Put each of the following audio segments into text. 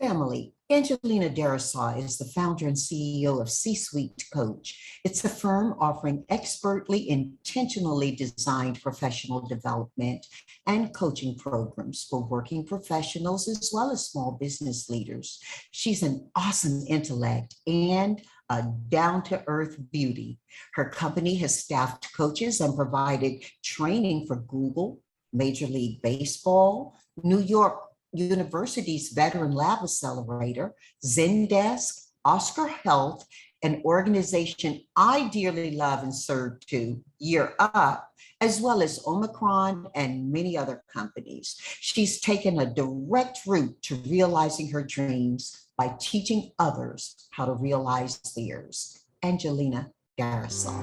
family. Angelina Darrisaw is the founder and CEO of CSuite Coach. It's a firm offering expertly, intentionally designed professional development and coaching programs for working professionals as well as small business leaders. She's an awesome intellect and a down-to-earth beauty. Her company has staffed coaches and provided training for Google, Major League Baseball, New York University's Veteran Lab Accelerator, Zendesk, Oscar Health, an organization I dearly love and serve to, Year Up, as well as Omnicom and many other companies. She's taken a direct route to realizing her dreams by teaching others how to realize theirs. Angelina Darrisaw.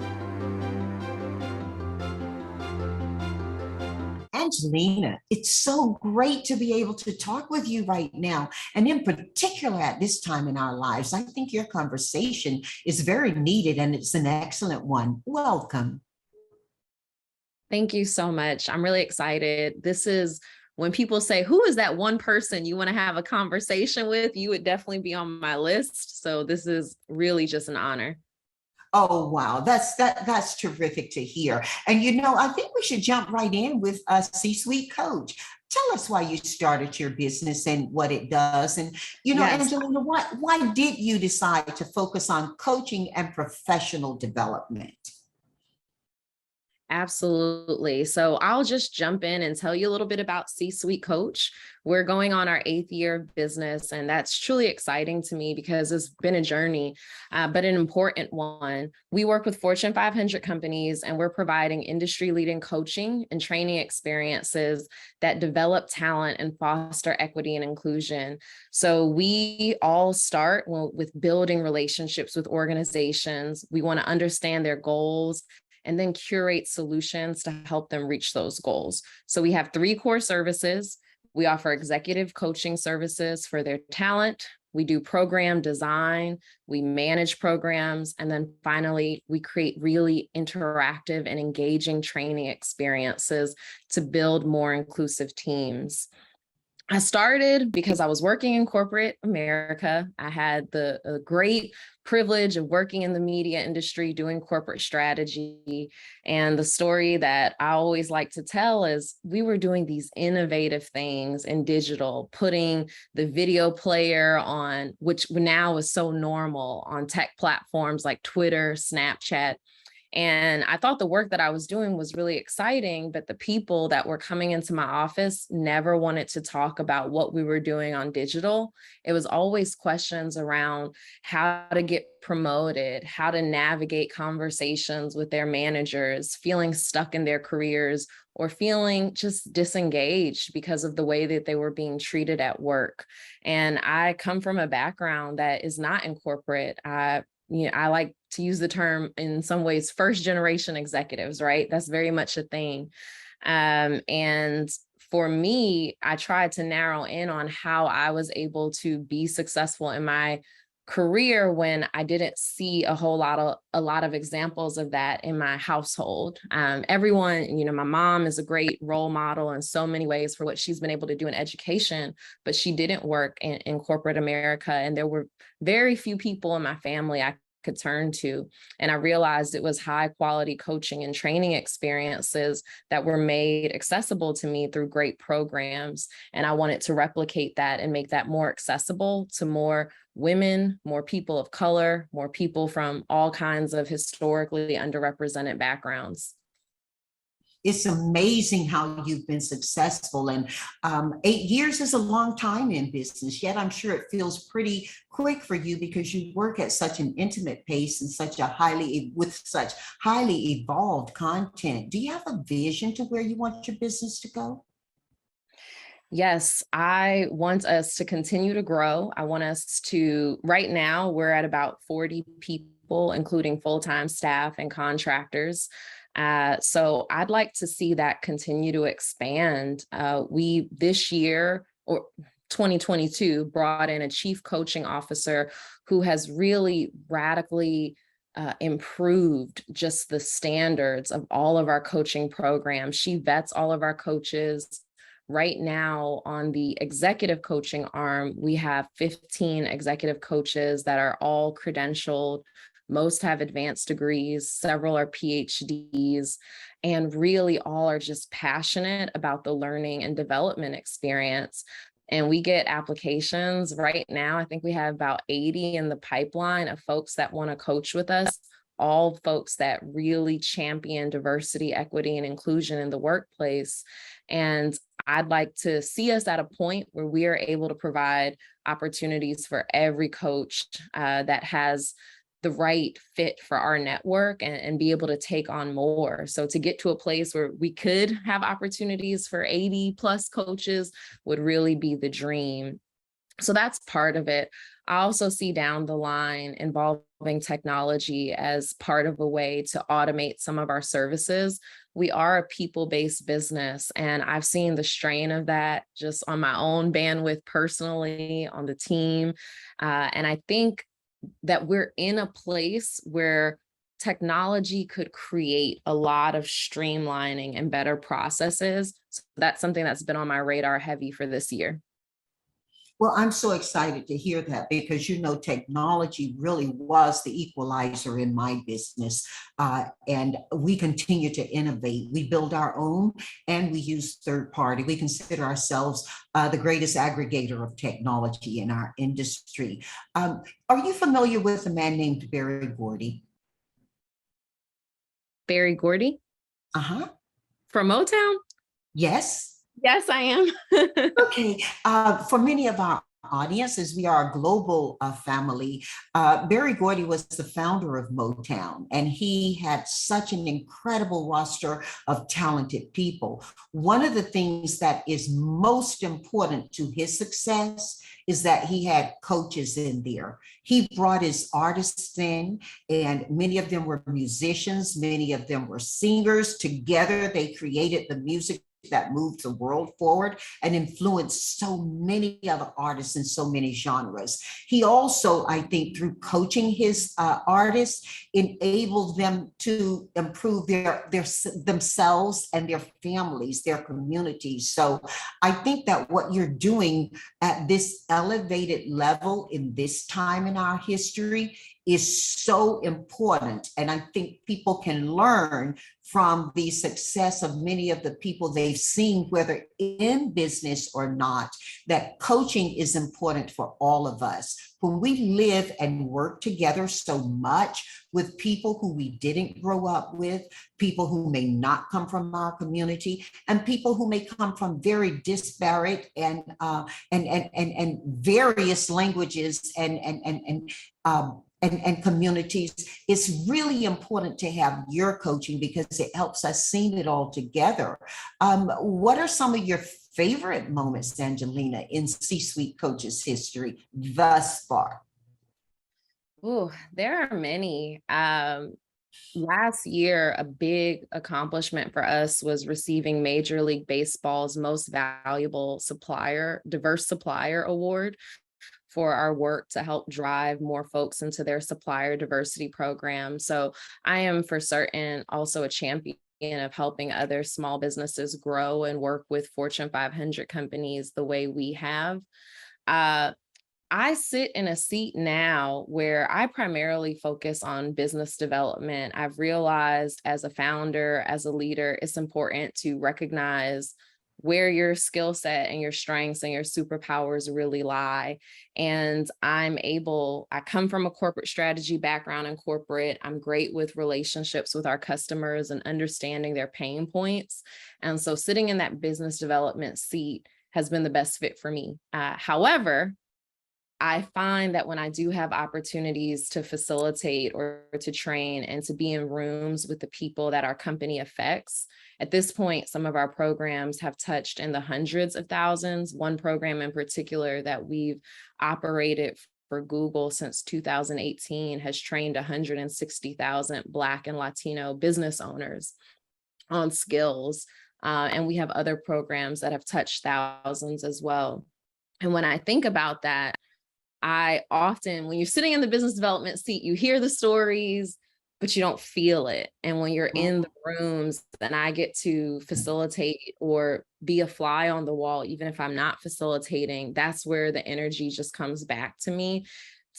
Angelina, it's so great to be able to talk with you right now. And in particular, at this time in our lives, I think your conversation is very needed and it's an excellent one. Welcome. Thank you so much. I'm really excited. This is when people say, who is that one person you want to have a conversation with? You would definitely be on my list. So this is really just an honor. Oh, wow. That's terrific to hear. And, I think we should jump right in with a CSuite Coach. Tell us why you started your business and what it does. And, yes. Angelina, why did you decide to focus on coaching and professional development? Absolutely. So I'll just jump in and tell you a little bit about CSuite Coach. We're going on our 8th year of business, and that's truly exciting to me because it's been a journey, but an important one. We work with Fortune 500 companies, and we're providing industry-leading coaching and training experiences that develop talent and foster equity and inclusion. So we all start with building relationships with organizations. We want to understand their goals and then curate solutions to help them reach those goals. So we have 3 core services. We offer executive coaching services for their talent. We do program design, we manage programs, and then finally, we create really interactive and engaging training experiences to build more inclusive teams. I started because I was working in corporate America. I had the great privilege of working in the media industry, doing corporate strategy. And the story that I always like to tell is we were doing these innovative things in digital, putting the video player on, which now is so normal, on tech platforms like Twitter, Snapchat. And I thought the work that I was doing was really exciting, but the people that were coming into my office never wanted to talk about what we were doing on digital. It was always questions around how to get promoted, how to navigate conversations with their managers, feeling stuck in their careers, or feeling just disengaged because of the way that they were being treated at work. And I come from a background that is not in corporate. I like to use the term in some ways, first generation executives, right? That's very much a thing. And for me, I tried to narrow in on how I was able to be successful in my career when I didn't see a lot of examples of that in my household. Everyone, my mom is a great role model in so many ways for what she's been able to do in education, but she didn't work in corporate America. And there were very few people in my family I could turn to. And I realized it was high quality coaching and training experiences that were made accessible to me through great programs. And I wanted to replicate that and make that more accessible to more women, more people of color, more people from all kinds of historically underrepresented backgrounds. It's amazing how you've been successful. And 8 years is a long time in business, yet I'm sure it feels pretty quick for you because you work at such an intimate pace and with such highly evolved content. Do you have a vision to where you want your business to go? Yes, I want us to continue to grow. I want us to, right now, we're at about 40 people, including full-time staff and contractors. So I'd like to see that continue to expand. We this year, or 2022, brought in a chief coaching officer who has really radically improved just the standards of all of our coaching programs. She vets all of our coaches. Right now, on the executive coaching arm, we have 15 executive coaches that are all credentialed. Most have advanced degrees, several are PhDs, and really all are just passionate about the learning and development experience. And we get applications right now. I think we have about 80 in the pipeline of folks that want to coach with us, all folks that really champion diversity, equity, and inclusion in the workplace. And I'd like to see us at a point where we are able to provide opportunities for every coach that has the right fit for our network and be able to take on more. So to get to a place where we could have opportunities for 80 plus coaches would really be the dream. So that's part of it. I also see down the line involving technology as part of a way to automate some of our services. We are a people-based business, and I've seen the strain of that just on my own bandwidth personally, on the team. And I think that we're in a place where technology could create a lot of streamlining and better processes. So that's something that's been on my radar heavy for this year. Well, I'm so excited to hear that because, technology really was the equalizer in my business. And we continue to innovate. We build our own and we use third party. We consider ourselves the greatest aggregator of technology in our industry. Are you familiar with a man named Berry Gordy? Berry Gordy? Uh-huh. From Motown? Yes. Yes, I am. Okay. For many of our audiences, we are a global family. Berry Gordy was the founder of Motown, and he had such an incredible roster of talented people. One of the things that is most important to his success is that he had coaches in there. He brought his artists in, and many of them were musicians, many of them were singers. Together, they created the music that moved the world forward and influenced so many other artists in so many genres. He also, I think, through coaching his artists, enabled them to improve their themselves and their families, their communities. So I think that what you're doing at this elevated level in this time in our history is so important. And I think people can learn from the success of many of the people they've seen, whether in business or not, that coaching is important for all of us. When we live and work together so much with people who we didn't grow up with, people who may not come from our community, and people who may come from very disparate and various languages and communities, it's really important to have your coaching because it helps us see it all together. What are some of your favorite moments, Angelina, in C-Suite Coaches history thus far? Oh, there are many. Last year, a big accomplishment for us was receiving Major League Baseball's Most Valuable Supplier, Diverse Supplier Award for our work to help drive more folks into their supplier diversity program. So I am for certain also a champion of helping other small businesses grow and work with Fortune 500 companies the way we have. I sit in a seat now where I primarily focus on business development. I've realized as a founder, as a leader, it's important to recognize where your skill set and your strengths and your superpowers really lie. And I come from a corporate strategy background in corporate. I'm great with relationships with our customers and understanding their pain points. And so sitting in that business development seat has been the best fit for me. However, I find that when I do have opportunities to facilitate or to train and to be in rooms with the people that our company affects, at this point, some of our programs have touched in the hundreds of thousands. One program in particular that we've operated for Google since 2018 has trained 160,000 Black and Latino business owners on skills. And we have other programs that have touched thousands as well. And when I think about that, I often, when you're sitting in the business development seat, you hear the stories, but you don't feel it. And when you're in the rooms and I get to facilitate or be a fly on the wall, even if I'm not facilitating, that's where the energy just comes back to me.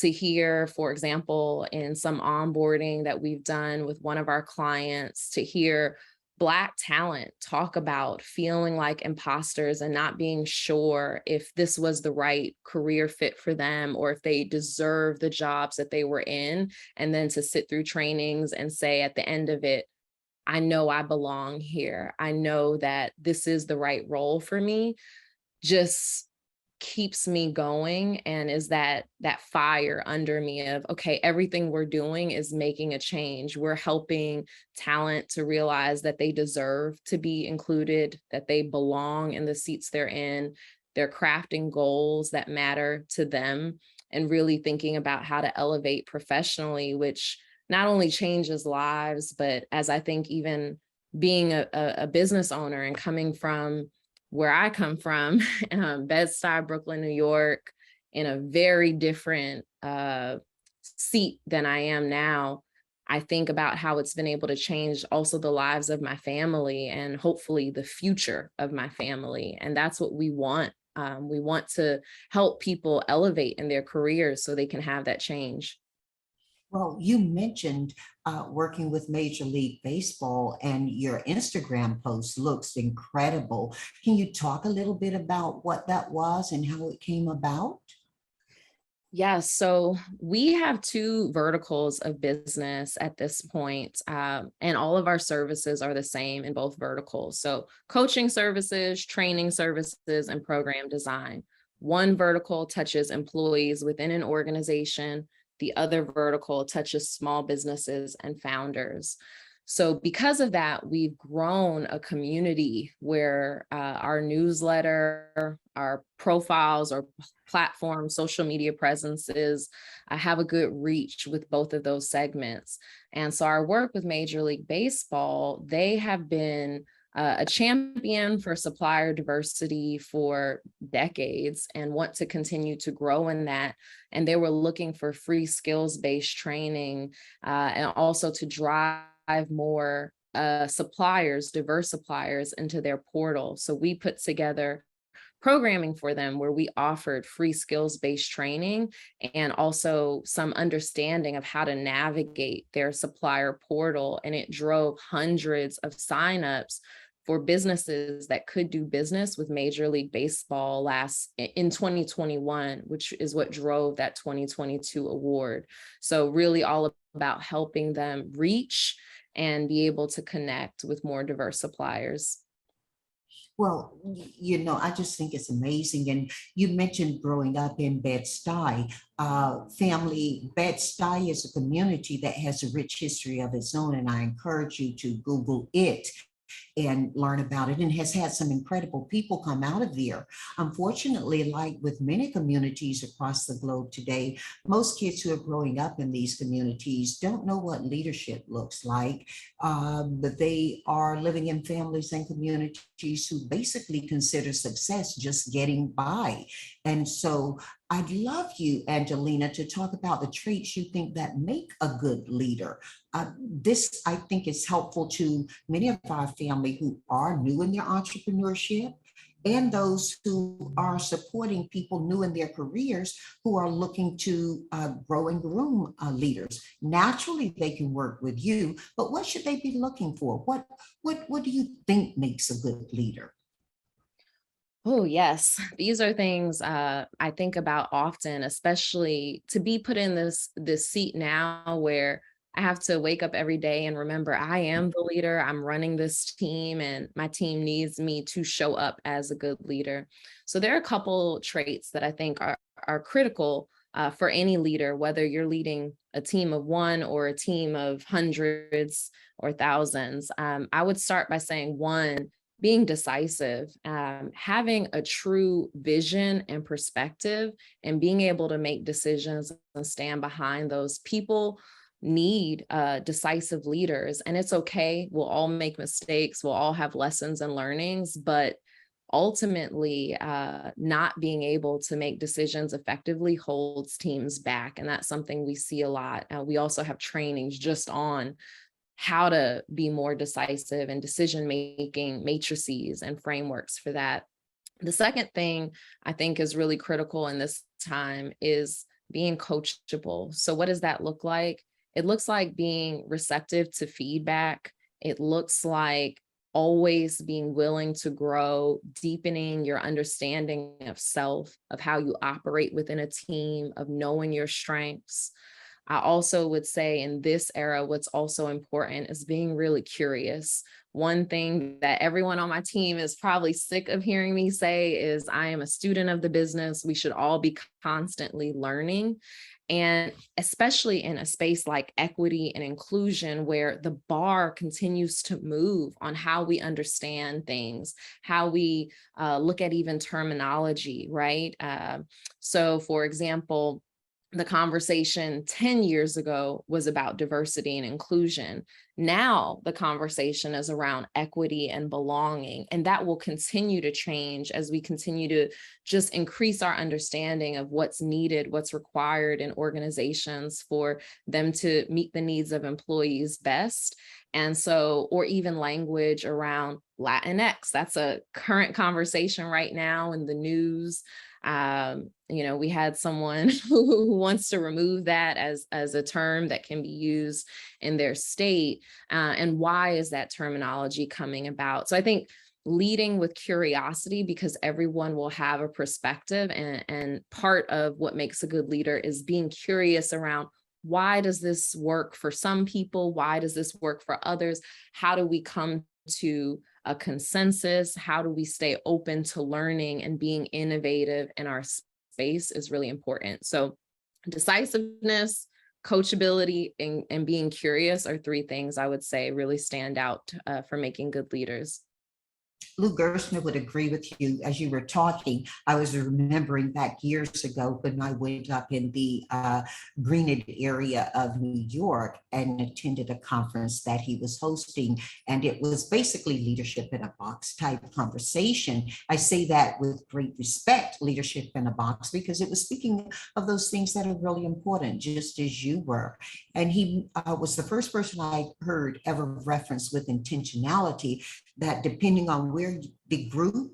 To hear, for example, in some onboarding that we've done with one of our clients, to hear Black talent talk about feeling like imposters and not being sure if this was the right career fit for them or if they deserve the jobs that they were in. And then to sit through trainings and say at the end of it, I know I belong here. I know that this is the right role for me. Just keeps me going and is that fire under me of, okay, everything we're doing is making a change. We're helping talent to realize that they deserve to be included, that they belong in the seats they're in. They're crafting goals that matter to them and really thinking about how to elevate professionally, which not only changes lives, but as I think even being a business owner and coming from where I come from, Bed-Stuy, Brooklyn, New York, in a very different seat than I am now, I think about how it's been able to change also the lives of my family and hopefully the future of my family. And that's what we want. We want to help people elevate in their careers so they can have that change. Well, you mentioned working with Major League Baseball, and your Instagram post looks incredible. Can you talk a little bit about what that was and how it came about? Yeah, so we have two verticals of business at this point, and all of our services are the same in both verticals. So coaching services, training services, and program design. One vertical touches employees within an organization. The other vertical touches small businesses and founders. So because of that, we've grown a community where our newsletter, our profiles, or platform, social media presences have a good reach with both of those segments. And so our work with Major League Baseball, they have been a champion for supplier diversity for decades and want to continue to grow in that. And they were looking for free skills-based training and also to drive more suppliers, diverse suppliers into their portal. So we put together programming for them where we offered free skills-based training and also some understanding of how to navigate their supplier portal. And it drove hundreds of signups for businesses that could do business with Major League Baseball in 2021, which is what drove that 2022 award. So really all about helping them reach and be able to connect with more diverse suppliers. Well, I just think it's amazing. And you mentioned growing up in Bed-Stuy. Family, Bed-Stuy is a community that has a rich history of its own, and I encourage you to Google it and learn about it, and has had some incredible people come out of there. Unfortunately, like with many communities across the globe today, most kids who are growing up in these communities don't know what leadership looks like, but they are living in families and communities who basically consider success just getting by. And so I'd love you, Angelina, to talk about the traits you think that make a good leader. This, I think, is helpful to many of our family who are new in their entrepreneurship and those who are supporting people new in their careers who are looking to grow and groom leaders. Naturally, they can work with you, but what should they be looking for? What do you think makes a good leader? Oh, yes. These are things I think about often, especially to be put in this seat now where I have to wake up every day and remember I am the leader. I'm running this team and my team needs me to show up as a good leader. So there are a couple traits that I think are critical for any leader, whether you're leading a team of one or a team of hundreds or thousands. I would start by saying, one, being decisive, having a true vision and perspective, and being able to make decisions and stand behind those. People need decisive leaders, and it's okay. We'll all make mistakes. We'll all have lessons and learnings, but ultimately not being able to make decisions effectively holds teams back. And that's something we see a lot. We also have trainings just on how to be more decisive and decision-making matrices and frameworks for that. The second thing I think is really critical in this time is being coachable. So what does that look like? It looks like being receptive to feedback. It looks like always being willing to grow, deepening your understanding of self, of how you operate within a team, of knowing your strengths. I also would say in this era, what's also important is being really curious. One thing that everyone on my team is probably sick of hearing me say is, I am a student of the business. We should all be constantly learning. And especially in a space like equity and inclusion, where the bar continues to move on how we understand things, how we look at even terminology, right? So for example, the conversation 10 years ago was about diversity and inclusion. Now the conversation is around equity and belonging, and that will continue to change as we continue to just increase our understanding of what's needed, what's required in organizations for them to meet the needs of employees best. And so, or even language around Latinx, that's a current conversation right now in the news. We had someone who wants to remove that as a term that can be used in their state. And why is that terminology coming about? So I think leading with curiosity, because everyone will have a perspective, and part of what makes a good leader is being curious around, why does this work for some people? Why does this work for others? How do we come to a consensus? How do we stay open to learning and being innovative in our space is really important. So decisiveness, coachability, and being curious are three things I would say really stand out for making good leaders. Lou Gerstner would agree with you. As you were talking, I was remembering back years ago when I went up in the Greenwood area of New York and attended a conference that he was hosting. And it was basically leadership in a box type conversation. I say that with great respect, leadership in a box, because it was speaking of those things that are really important, just as you were. And he was the first person I heard ever reference with intentionality, that depending on where the group,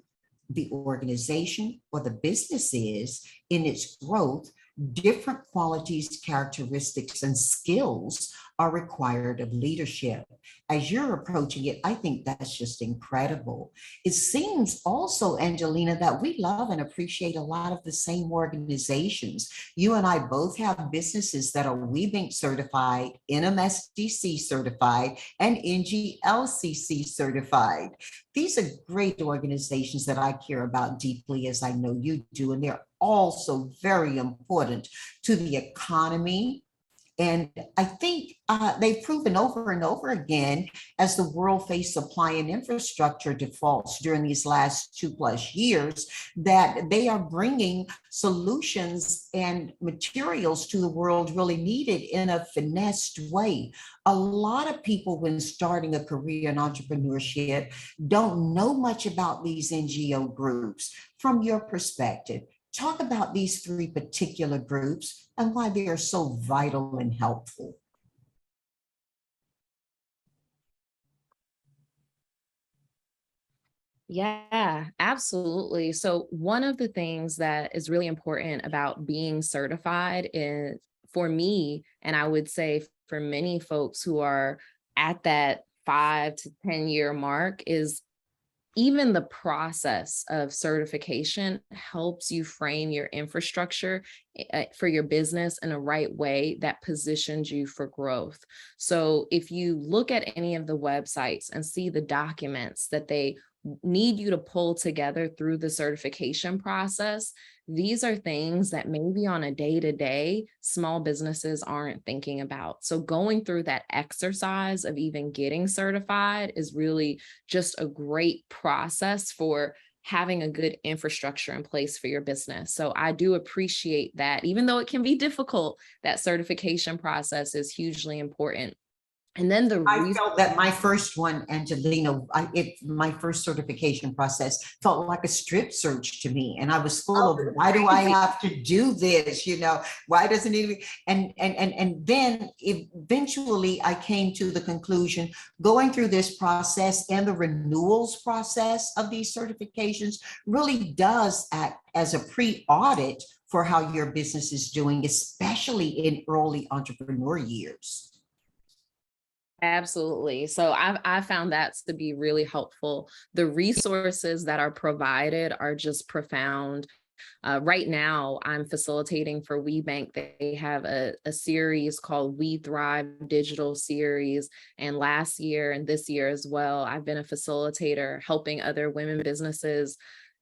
the organization, or the business is in its growth, different qualities, characteristics, and skills are required of leadership. As you're approaching it, I think that's just incredible. It seems also, Angelina, that we love and appreciate a lot of the same organizations. You and I both have businesses that are WeBank certified, NMSDC certified, and NGLCC certified. These are great organizations that I care about deeply, as I know you do, and they're also very important to the economy. And I think they've proven over and over again, as the world faced supply and infrastructure defaults during these last 2+ years, that they are bringing solutions and materials to the world really needed in a finessed way. A lot of people, when starting a career in entrepreneurship, don't know much about these NGO groups. From your perspective, talk about these three particular groups and why they are so vital and helpful. Yeah, absolutely. So one of the things that is really important about being certified is, for me, and I would say for many folks who are at that 5 to 10 year mark, is even the process of certification helps you frame your infrastructure for your business in a right way that positions you for growth. So if you look at any of the websites and see the documents that they need you to pull together through the certification process, these are things that maybe on a day-to-day small businesses aren't thinking about. So going through that exercise of even getting certified is really just a great process for having a good infrastructure in place for your business. So I do appreciate that. Even though it can be difficult, that certification process is hugely important. And then I felt that my first one, Angelina, my first certification process felt like a strip search to me. And I was full of, why do I have to do this? Why doesn't it? And then eventually I came to the conclusion, going through this process and the renewals process of these certifications really does act as a pre-audit for how your business is doing, especially in early entrepreneur years. Absolutely. So I found that to be really helpful. The resources that are provided are just profound. Right now, I'm facilitating for WeBank. They have a series called We Thrive Digital Series. And last year and this year as well, I've been a facilitator helping other women businesses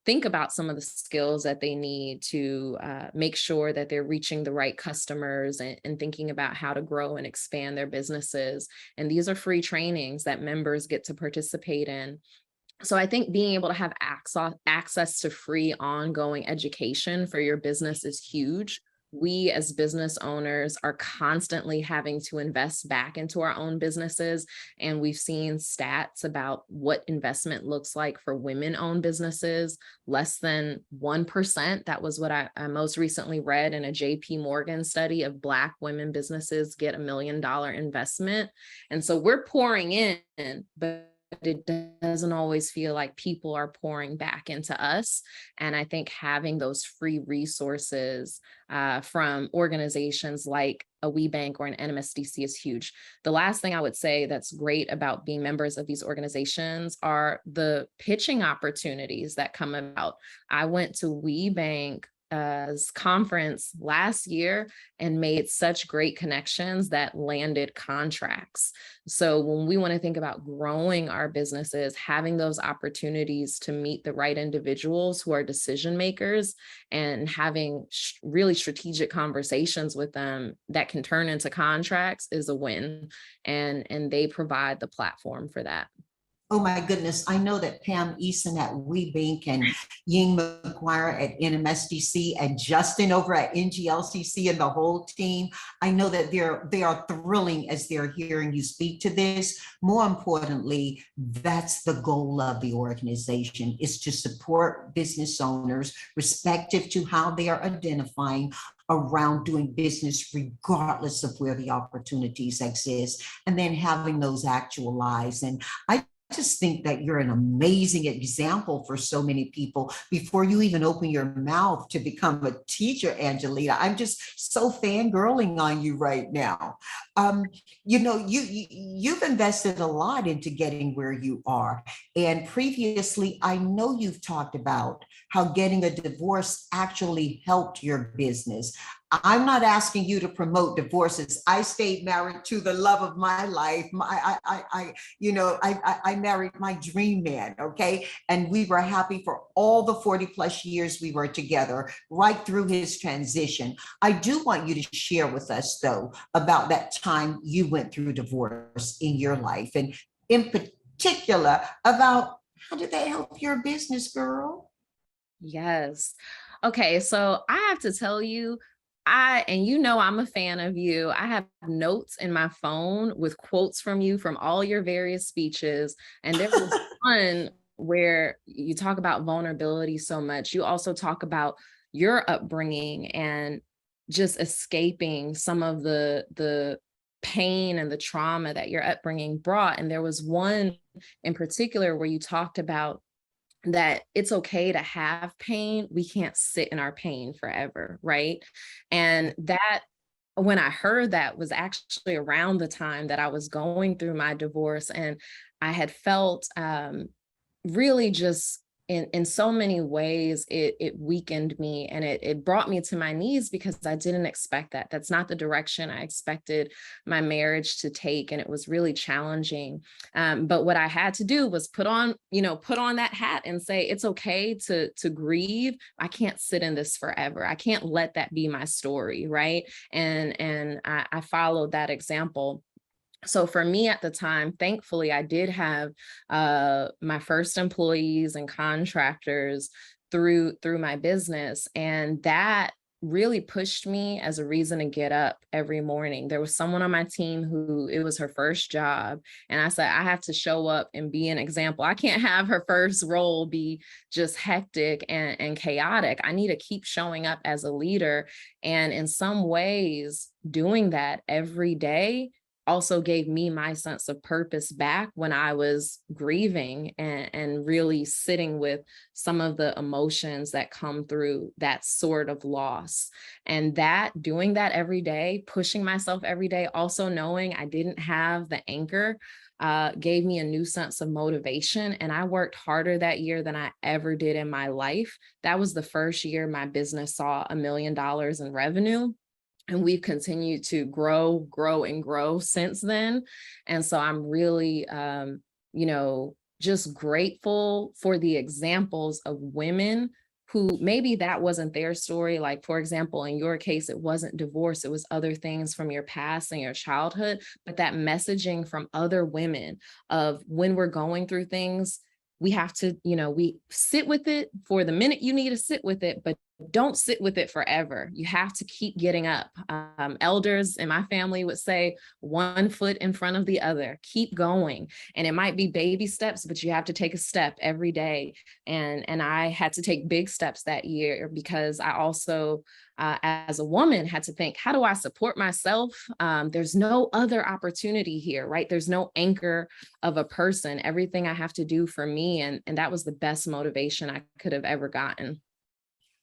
think about some of the skills that they need to make sure that they're reaching the right customers and thinking about how to grow and expand their businesses. And these are free trainings that members get to participate in. So I think being able to have access to free ongoing education for your business is huge. We as business owners are constantly having to invest back into our own businesses. And we've seen stats about what investment looks like for women-owned businesses, less than 1%. That was what I most recently read in a JP Morgan study of Black women businesses get $1 million investment. And so we're pouring in, but it doesn't always feel like people are pouring back into us. And I think having those free resources from organizations like a WeBank or an NMSDC is huge. The last thing I would say that's great about being members of these organizations are the pitching opportunities that come about. I went to WeBank conference last year and made such great connections that landed contracts. So when we want to think about growing our businesses, having those opportunities to meet the right individuals who are decision makers and having really strategic conversations with them that can turn into contracts is a win. And they provide the platform for that. Oh my goodness. I know that Pam Eason at WeBank and Ying McGuire at NMSDC and Justin over at NGLCC and the whole team. I know that they are thrilling as they're hearing you speak to this. More importantly, that's the goal of the organization, is to support business owners respective to how they are identifying around doing business, regardless of where the opportunities exist, and then having those actualized. And I just think that you're an amazing example for so many people before you even open your mouth to become a teacher, Angelina. I'm just so fangirling on you right now. You've invested a lot into getting where you are. And previously, I know you've talked about how getting a divorce actually helped your business. I'm not asking you to promote divorces. I stayed married to the love of my life. I married my dream man, okay? And we were happy for all the 40 plus years we were together, right through his transition. I do want you to share with us, though, about that time you went through divorce in your life, and in particular, about how did that help your business, girl? Yes. Okay, so I have to tell you, I'm a fan of you. I have notes in my phone with quotes from you from all your various speeches. And there was one where you talk about vulnerability so much. You also talk about your upbringing and just escaping some of the pain and the trauma that your upbringing brought. And there was one in particular where you talked about that it's okay to have pain. We can't sit in our pain forever, right? And that, when I heard that, was actually around the time that I was going through my divorce, and I had felt really just in so many ways, it weakened me, and it brought me to my knees because I didn't expect that. That's not the direction I expected my marriage to take. And it was really challenging. But what I had to do was put on that hat and say, it's okay to grieve. I can't sit in this forever. I can't let that be my story. Right. And I followed that example. So for me at the time, thankfully, I did have my first employees and contractors through my business. And that really pushed me as a reason to get up every morning. There was someone on my team who it was her first job. And I said, I have to show up and be an example. I can't have her first role be just hectic and chaotic. I need to keep showing up as a leader. And in some ways, doing that every day also gave me my sense of purpose back when I was grieving and really sitting with some of the emotions that come through that sort of loss. And that doing that every day, pushing myself every day, also knowing I didn't have the anchor, gave me a new sense of motivation. And I worked harder that year than I ever did in my life. That was the first year my business saw $1 million in revenue. And we've continued to grow and grow since then. And so I'm really, just grateful for the examples of women who maybe that wasn't their story. Like, for example, in your case, it wasn't divorce, it was other things from your past and your childhood, but that messaging from other women of when we're going through things, we have to, we sit with it for the minute you need to sit with it, but don't sit with it forever. You have to keep getting up. Elders in my family would say, one foot in front of the other, keep going. And it might be baby steps, but you have to take a step every day. And I had to take big steps that year because I also, as a woman, had to think, how do I support myself? There's no other opportunity here, right? There's no anchor of a person. Everything I have to do for me. And that was the best motivation I could have ever gotten.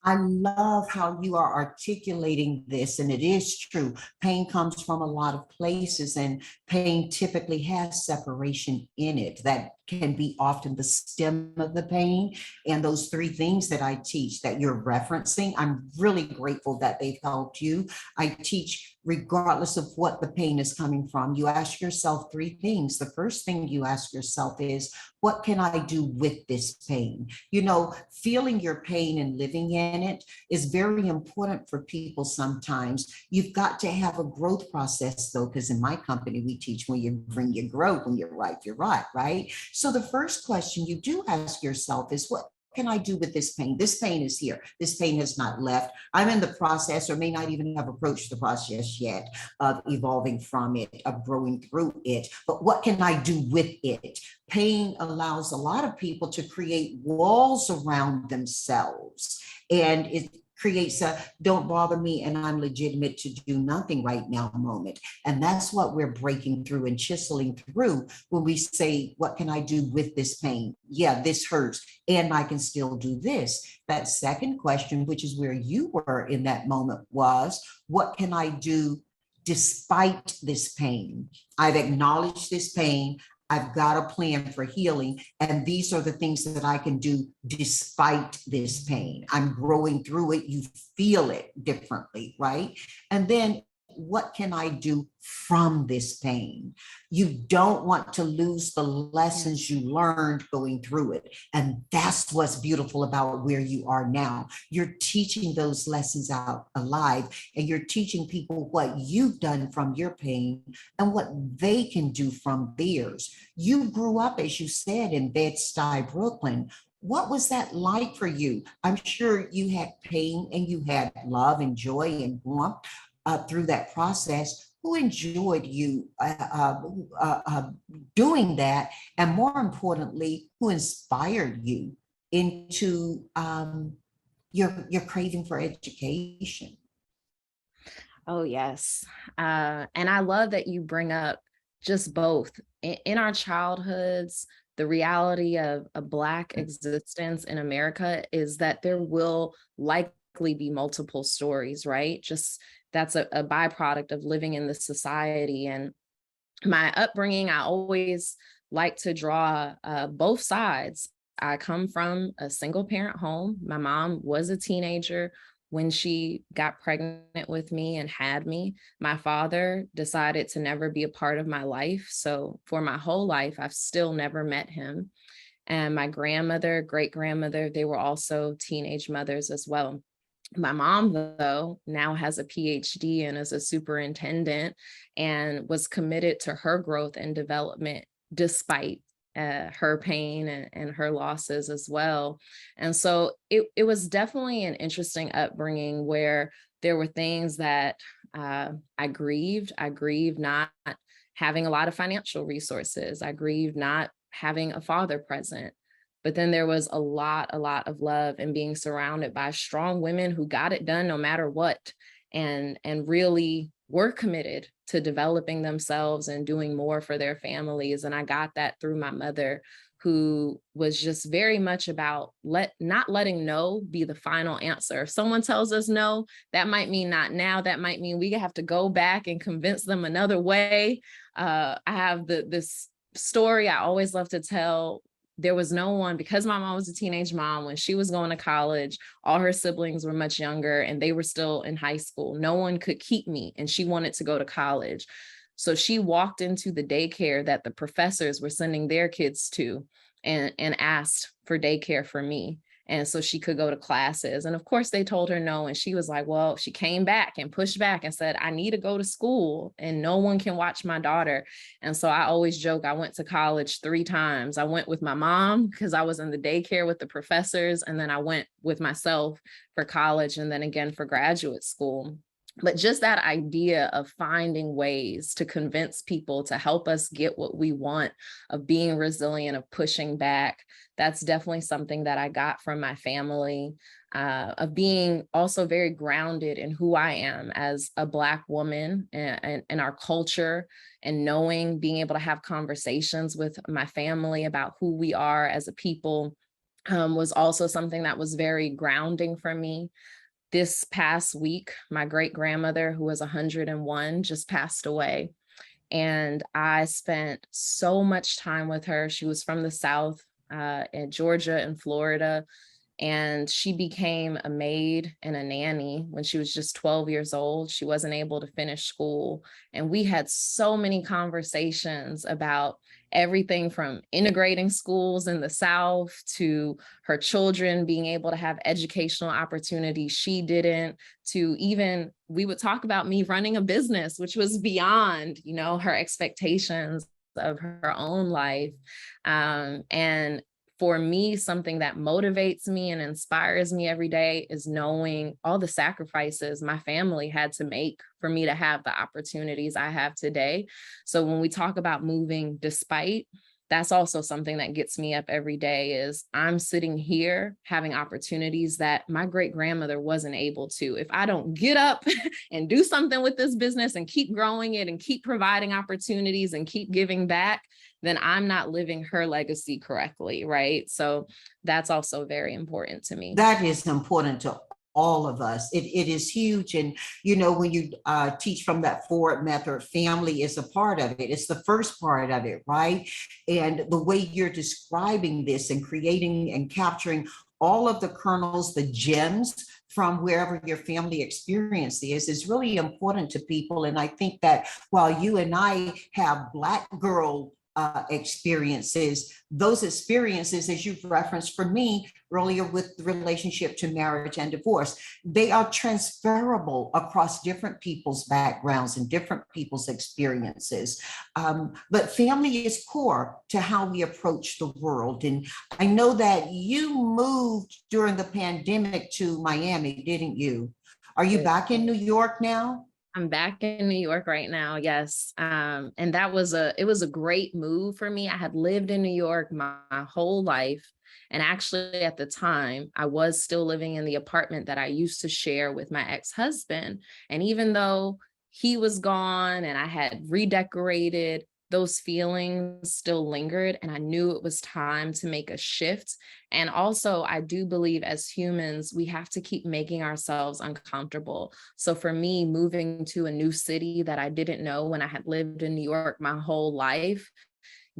I love how you are articulating this, and it is true. Pain comes from a lot of places, and pain typically has separation in it. That can be often the stem of the pain. And those three things that I teach that you're referencing, I'm really grateful that they've helped you. I teach regardless of what the pain is coming from. You ask yourself three things. The first thing you ask yourself is, what can I do with this pain? Feeling your pain and living in it is very important for people sometimes. You've got to have a growth process though, because in my company, we teach when you bring your growth, when you're right? So the first question you do ask yourself is, what can I do with this pain? This pain is here. This pain has not left. I'm in the process, or may not even have approached the process yet, of evolving from it, of growing through it. But what can I do with it? Pain allows a lot of people to create walls around themselves. And it creates a don't bother me and I'm legitimate to do nothing right now moment. And that's what we're breaking through and chiseling through when we say, what can I do with this pain? Yeah, this hurts and I can still do this. That second question, which is where you were in that moment, was, what can I do despite this pain? I've acknowledged this pain. I've got a plan for healing. And these are the things that I can do despite this pain. I'm growing through it. You feel it differently, right? And then what can I do from this pain? You don't want to lose the lessons you learned going through it. And that's what's beautiful about where you are now. You're teaching those lessons out alive, and you're teaching people what you've done from your pain and what they can do from theirs. You grew up, as you said, in Bed-Stuy, Brooklyn. What was that like for you? I'm sure you had pain and you had love and joy and warmth through that process. Who enjoyed you doing that? And more importantly, who inspired you into your craving for education? Oh, yes. And I love that you bring up just both. In our childhoods, the reality of a Black existence in America is that there will likely be multiple stories, right? Just that's a byproduct of living in this society. And my upbringing, I always like to draw both sides. I come from a single parent home. My mom was a teenager when she got pregnant with me and had me. My father decided to never be a part of my life. So for my whole life, I've still never met him. And my grandmother, great grandmother, they were also teenage mothers as well. My mom, though, now has a PhD and is a superintendent and was committed to her growth and development despite her pain and her losses as well. And so it was definitely an interesting upbringing where There were things that I grieved. I grieved not having a lot of financial resources. I grieved not having a father present. But then there was a lot of love and being surrounded by strong women who got it done no matter what, and really were committed to developing themselves and doing more for their families. And I got that through my mother, who was just very much about not letting no be the final answer. If someone tells us no, that might mean not now. That might mean we have to go back and convince them another way. I have this story I always love to tell. There was no one, because my mom was a teenage mom when she was going to college, all her siblings were much younger and they were still in high school. No one could keep me, and she wanted to go to college. So she walked into the daycare that the professors were sending their kids to and asked for daycare for me. And so she could go to classes. And of course they told her no. And she was like, well, she came back and pushed back and said, I need to go to school and no one can watch my daughter. And so I always joke, I went to college 3 times. I went with my mom because I was in the daycare with the professors. And then I went with myself for college and then again for graduate school. But just that idea of finding ways to convince people to help us get what we want, of being resilient, of pushing back, that's definitely something that I got from my family, of being also very grounded in who I am as a Black woman and our culture, and knowing, being able to have conversations with my family about who we are as a people, was also something that was very grounding for me. This past week, my great grandmother, who was 101, just passed away. And I spent so much time with her. She was from the South, in Georgia and Florida. And she became a maid and a nanny when she was just 12 years old. She wasn't able to finish school. And we had so many conversations about everything from integrating schools in the South to her children being able to have educational opportunities she didn't, to even, we would talk about me running a business, which was beyond, her expectations of her own life. And for me, something that motivates me and inspires me every day is knowing all the sacrifices my family had to make for me to have the opportunities I have today. So when we talk about moving despite, that's also something that gets me up every day, is I'm sitting here having opportunities that my great grandmother wasn't able to. If I don't get up and do something with this business and keep growing it and keep providing opportunities and keep giving back, then I'm not living her legacy correctly, right? So that's also very important to me. That is important to all of us. It is huge. And, when you teach from that Forward method, family is a part of it. It's the first part of it, right? And the way you're describing this and creating and capturing all of the kernels, the gems from wherever your family experience is really important to people. And I think that while you and I have Black girl experiences, those experiences, as you've referenced for me earlier with the relationship to marriage and divorce, they are transferable across different people's backgrounds and different people's experiences. But family is core to how we approach the world. And I know that you moved during the pandemic to Miami, didn't you? Are you back in New York now? I'm back in New York right now. Yes. And it was a great move for me. I had lived in New York my whole life. And actually at the time, I was still living in the apartment that I used to share with my ex-husband. And even though he was gone and I had redecorated, those feelings still lingered, and I knew it was time to make a shift. And also, I do believe as humans, we have to keep making ourselves uncomfortable. So for me, moving to a new city that I didn't know when I had lived in New York my whole life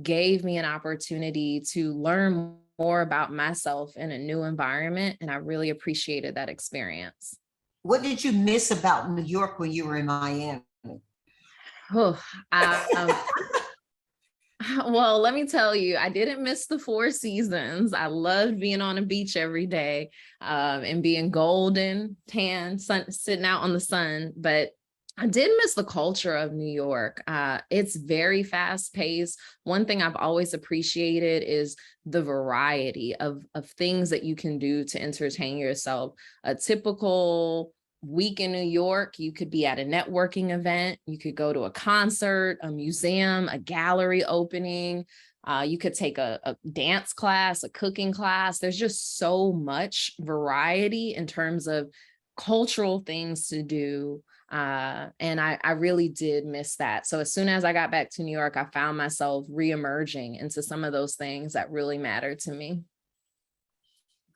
gave me an opportunity to learn more about myself in a new environment. And I really appreciated that experience. What did you miss about New York when you were in Miami? Oh, well, let me tell you, I didn't miss the 4 seasons. I loved being on a beach every day, and being golden, tan, sitting out on the sun. But I did miss the culture of New York. It's very fast paced. One thing I've always appreciated is the variety of things that you can do to entertain yourself. A typical week in New York, you could be at a networking event, you could go to a concert, a museum, a gallery opening. You could take a dance class, a cooking class. There's just so much variety in terms of cultural things to do. And I really did miss that. So as soon as I got back to New York, I found myself reemerging into some of those things that really mattered to me.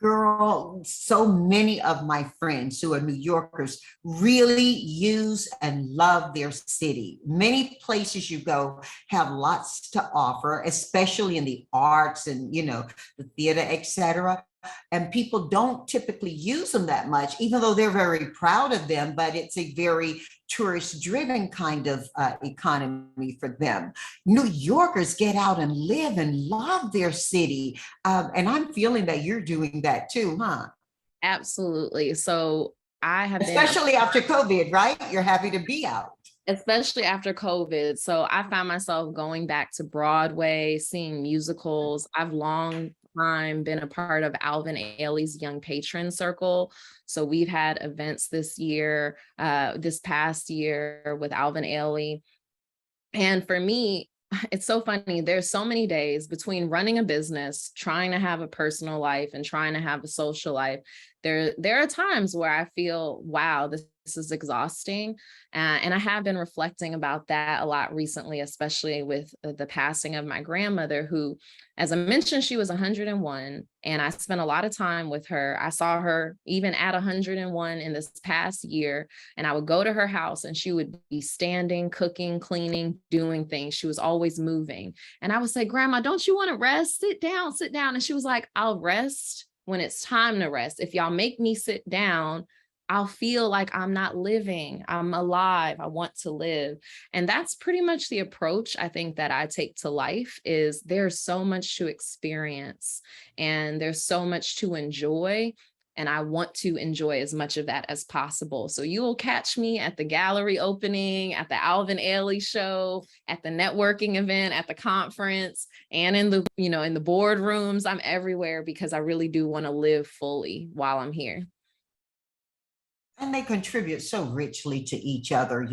Girl, so many of my friends who are New Yorkers really use and love their city. Many places you go have lots to offer, especially in the arts and, the theater, etc. And people don't typically use them that much, even though they're very proud of them, but it's a very tourist driven kind of economy for them. New Yorkers get out and live and love their city. And I'm feeling that you're doing that too, huh? Absolutely. So I have been, Especially after COVID, right? You're happy to be out. especially after COVID. So I found myself going back to Broadway, seeing musicals. I've long time been a part of Alvin Ailey's Young Patron Circle. So we've had events this past year with Alvin Ailey. And for me, it's so funny. There's so many days between running a business, trying to have a personal life and trying to have a social life. There are times where I feel, wow, this is exhausting. And I have been reflecting about that a lot recently, especially with the passing of my grandmother, who, as I mentioned, she was 101. And I spent a lot of time with her. I saw her even at 101 in this past year. And I would go to her house and she would be standing, cooking, cleaning, doing things. She was always moving. And I would say, Grandma, don't you want to rest? Sit down, sit down. And she was like, I'll rest when it's time to rest. If y'all make me sit down, I'll feel like I'm not living. I'm alive. I want to live. And that's pretty much the approach I think that I take to life. Is there's so much to experience and there's so much to enjoy. And I want to enjoy as much of that as possible. So you will catch me at the gallery opening, at the Alvin Ailey show, at the networking event, at the conference, and in the boardrooms. I'm everywhere because I really do want to live fully while I'm here. And they contribute so richly to each other.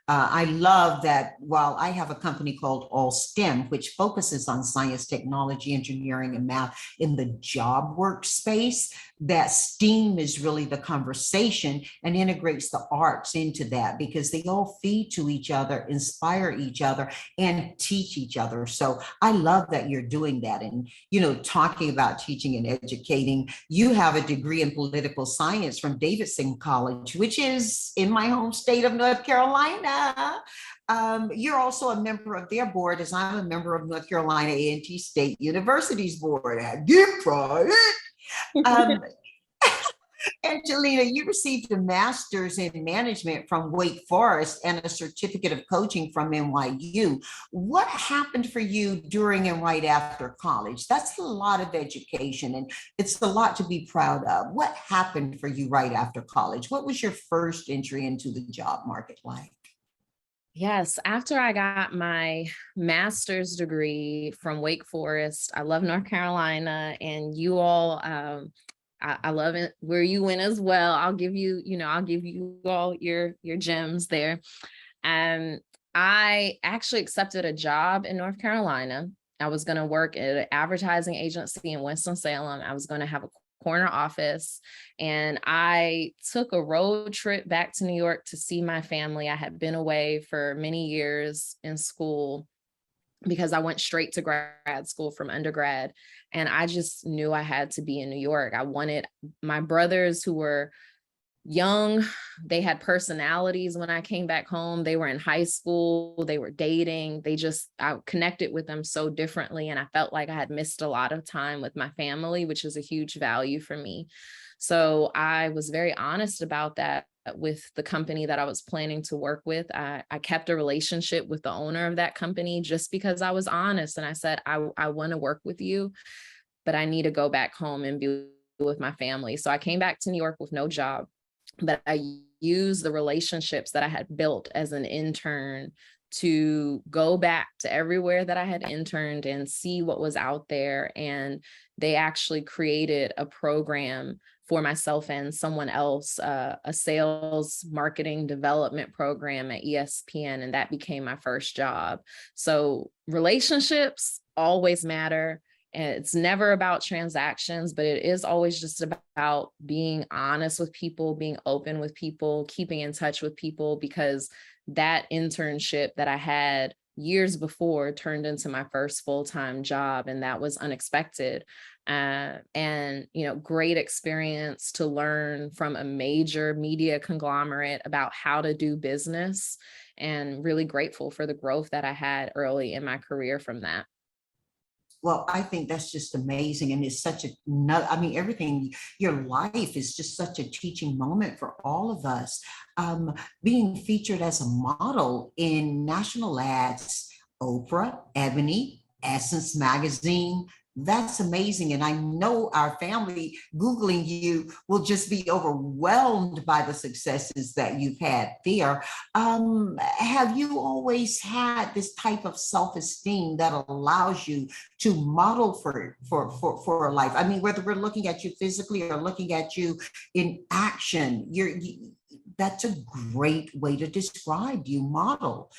I love that while I have a company called All STEM, which focuses on science, technology, engineering, and math in the job workspace, that STEAM is really the conversation and integrates the arts into that because they all feed to each other, inspire each other, and teach each other. So I love that you're doing that. And, talking about teaching and educating, you have a degree in political science from Davidson College, which is in my home state of North Carolina. You're also a member of their board, as I'm a member of North Carolina A&T State University's board. I give pride. Um, Angelina, you received a master's in management from Wake Forest and a certificate of coaching from NYU. What happened for you during and right after college? That's a lot of education and it's a lot to be proud of. What happened for you right after college? What was your first entry into the job market like? Yes, after I got my master's degree from Wake Forest, I love North Carolina, and you all, I love it where you went as well. I'll give you all your gems there. And I actually accepted a job in North Carolina. I was going to work at an advertising agency in Winston-Salem. I was going to have a corner office. And I took a road trip back to New York to see my family. I had been away for many years in school because I went straight to grad school from undergrad. And I just knew I had to be in New York. I wanted my brothers who were young, they had personalities when I came back home. They were in high school, they were dating. I connected with them so differently. And I felt like I had missed a lot of time with my family, which is a huge value for me. So I was very honest about that with the company that I was planning to work with. I kept a relationship with the owner of that company just because I was honest. And I said, I want to work with you, but I need to go back home and be with my family. So I came back to New York with no job, but I used the relationships that I had built as an intern to go back to everywhere that I had interned and see what was out there. And they actually created a program for myself and someone else, a sales marketing development program at ESPN, and that became my first job. So relationships always matter. And it's never about transactions, but it is always just about being honest with people, being open with people, keeping in touch with people, because that internship that I had years before turned into my first full-time job, and that was unexpected. And great experience to learn from a major media conglomerate about how to do business, and really grateful for the growth that I had early in my career from that. Well, I think that's just amazing. And it's such I mean, everything, your life is just such a teaching moment for all of us. Being featured as a model in national ads, Oprah, Ebony, Essence Magazine, that's amazing. And I know our family Googling you will just be overwhelmed by the successes that you've had there. Have you always had this type of self-esteem that allows you to model for a life? I mean, whether we're looking at you physically or looking at you in action, that's a great way to describe you, model.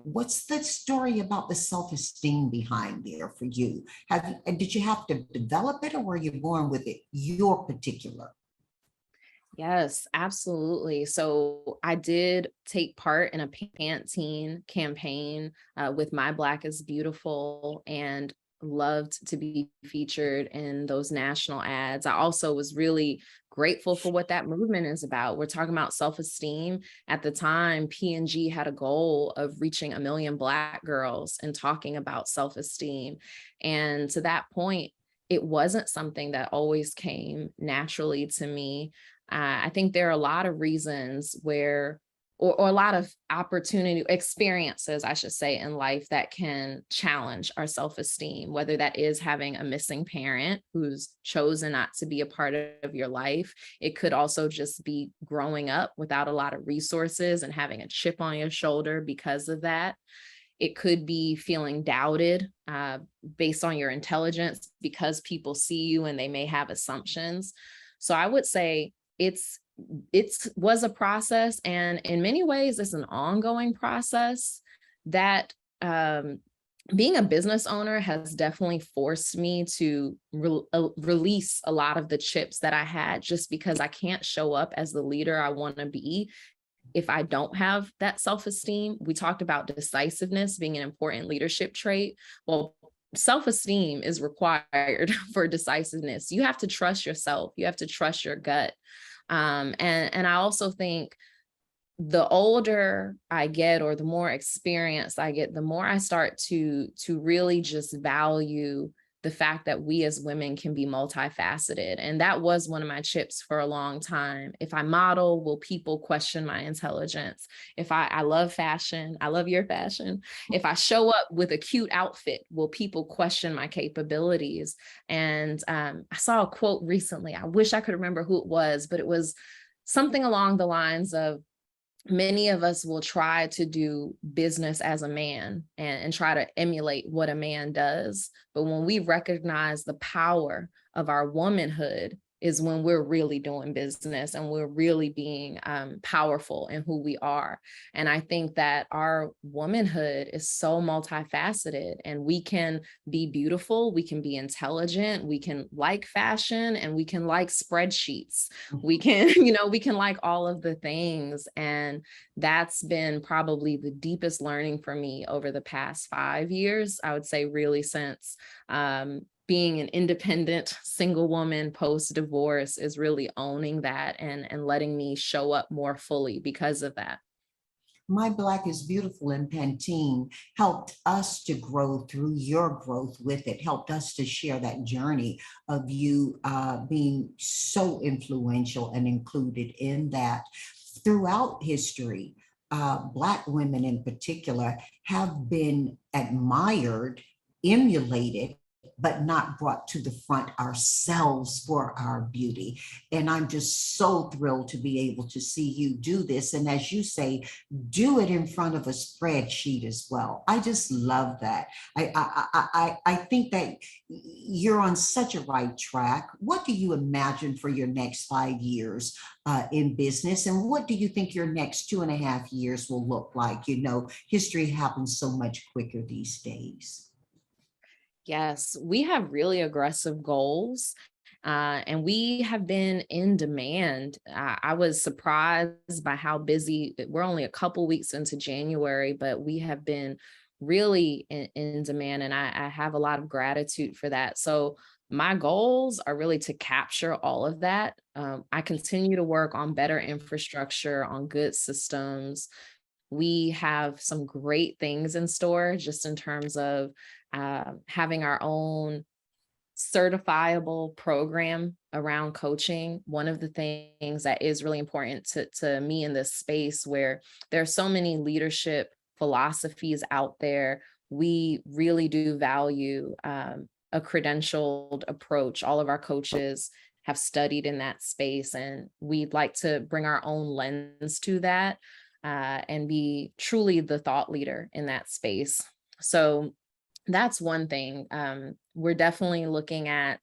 What's the story about the self-esteem behind there for you? Did you have to develop it, or were you born with it, your particular? Yes, absolutely. So I did take part in a Pantene campaign with My Black is Beautiful, and loved to be featured in those national ads. I also was really grateful for what that movement is about. We're talking about self-esteem. At the time, P&G had a goal of reaching 1 million Black girls and talking about self-esteem. And to that point, it wasn't something that always came naturally to me. I think there are a lot of reasons where, or a lot of experiences, I should say, in life that can challenge our self-esteem, whether that is having a missing parent who's chosen not to be a part of your life. It could also just be growing up without a lot of resources and having a chip on your shoulder because of that. It could be feeling doubted based on your intelligence because people see you and they may have assumptions. So I would say it was a process, and in many ways it's an ongoing process that being a business owner has definitely forced me to release a lot of the chips that I had, just because I can't show up as the leader I want to be if I don't have that self-esteem. We talked about decisiveness being an important leadership trait. Well, self-esteem is required for decisiveness. You have to trust yourself. You have to trust your gut. And I also think the older I get, or the more experience I get, the more I start to really just value the fact that we as women can be multifaceted. And that was one of my chips for a long time. If I model, will people question my intelligence? If I love fashion, I love your fashion. If I show up with a cute outfit, will people question my capabilities? And I saw a quote recently. I wish I could remember who it was, but it was something along the lines of, many of us will try to do business as a man and try to emulate what a man does. But when we recognize the power of our womanhood is when we're really doing business and we're really being powerful in who we are. And I think that our womanhood is so multifaceted, and we can be beautiful, we can be intelligent, we can like fashion, and we can like spreadsheets. We can, we can like all of the things. And that's been probably the deepest learning for me over the past 5 years, I would say, really since being an independent single woman post-divorce, is really owning that and letting me show up more fully because of that. My Black is Beautiful and Pantene helped us to grow through your growth with it, helped us to share that journey of you being so influential and included in that. Throughout history, Black women in particular have been admired, emulated, but not brought to the front ourselves for our beauty. And I'm just so thrilled to be able to see you do this. And as you say, do it in front of a spreadsheet as well. I just love that. I think that you're on such a right track. What do you imagine for your next 5 years in business? And what do you think your next 2.5 years will look like? You know, history happens so much quicker these days. Yes, we have really aggressive goals. And we have been in demand. I was surprised by how busy. We're only a couple weeks into January, but we have been really in demand. And I have a lot of gratitude for that. So my goals are really to capture all of that. I continue to work on better infrastructure, on good systems. We have some great things in store just in terms of having our own certifiable program around coaching. One of the things that is really important to me in this space where there are so many leadership philosophies out there, we really do value a credentialed approach. All of our coaches have studied in that space, and we'd like to bring our own lens to that and be truly the thought leader in that space. So that's one thing. We're definitely looking at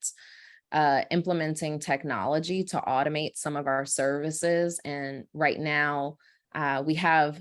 implementing technology to automate some of our services. And right now, we have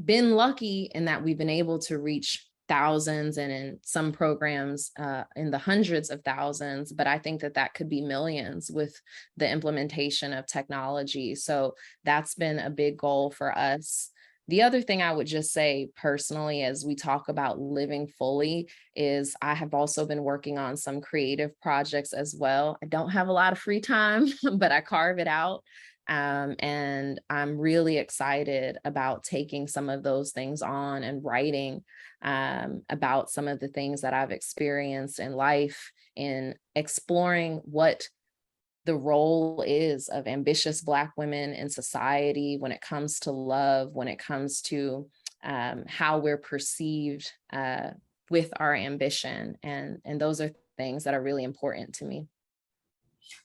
been lucky in that we've been able to reach thousands, and in some programs in the hundreds of thousands, but I think that that could be millions with the implementation of technology. So that's been a big goal for us. The other thing I would just say personally, as we talk about living fully, is I have also been working on some creative projects as well. I don't have a lot of free time, but I carve it out. And I'm really excited about taking some of those things on and writing about some of the things that I've experienced in life, in exploring what the role is of ambitious Black women in society when it comes to love, when it comes to how we're perceived with our ambition. And those are things that are really important to me.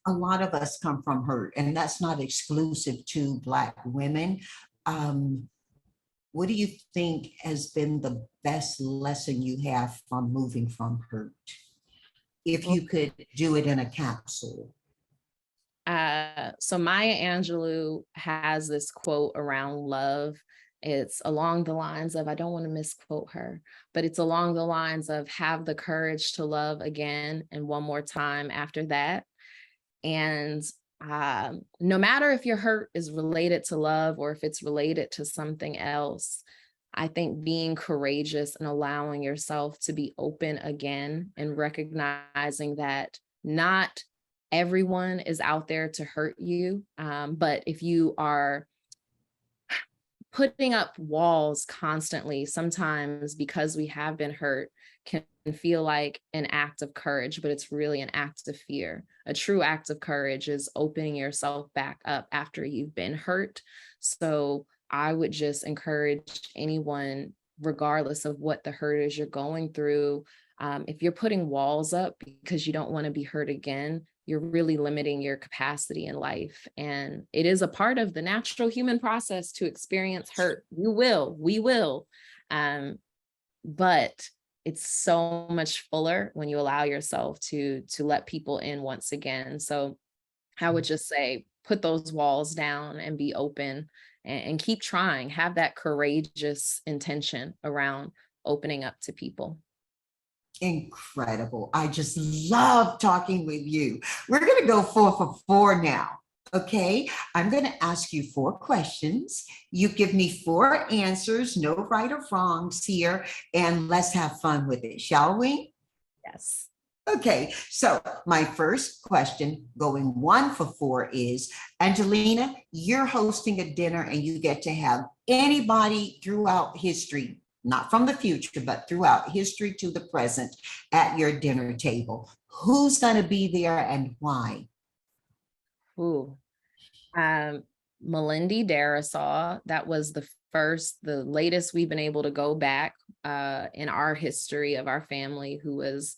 A lot of us come from hurt, and that's not exclusive to Black women. What do you think has been the best lesson you have from moving from hurt? If you could do it in a capsule. So Maya Angelou has this quote around love. It's along the lines of, I don't want to misquote her, but it's along the lines of have the courage to love again and one more time after that. And no matter if your hurt is related to love or if it's related to something else, I think being courageous and allowing yourself to be open again and recognizing that not everyone is out there to hurt you. But if you are putting up walls constantly, sometimes because we have been hurt, can feel like an act of courage, but it's really an act of fear. A true act of courage is opening yourself back up after you've been hurt. So I would just encourage anyone, regardless of what the hurt is you're going through, if you're putting walls up because you don't want to be hurt again, you're really limiting your capacity in life. And it is a part of the natural human process to experience hurt. We will. But it's so much fuller when you allow yourself to let people in once again. So I would just say, put those walls down and be open and keep trying. Have that courageous intention around opening up to people. Incredible. I just love talking with you. We're going to go 4 for 4 now. Okay, I'm going to ask you 4 questions. You give me 4 answers, no right or wrongs here, and let's have fun with it, shall we? Yes. Okay, so my first question, going 1 for 4, is Angelina, you're hosting a dinner and you get to have anybody throughout history, not from the future, but throughout history to the present at your dinner table. Who's going to be there and why? Ooh. Melinda Darrisaw, that was the latest we've been able to go back in our history of our family, who was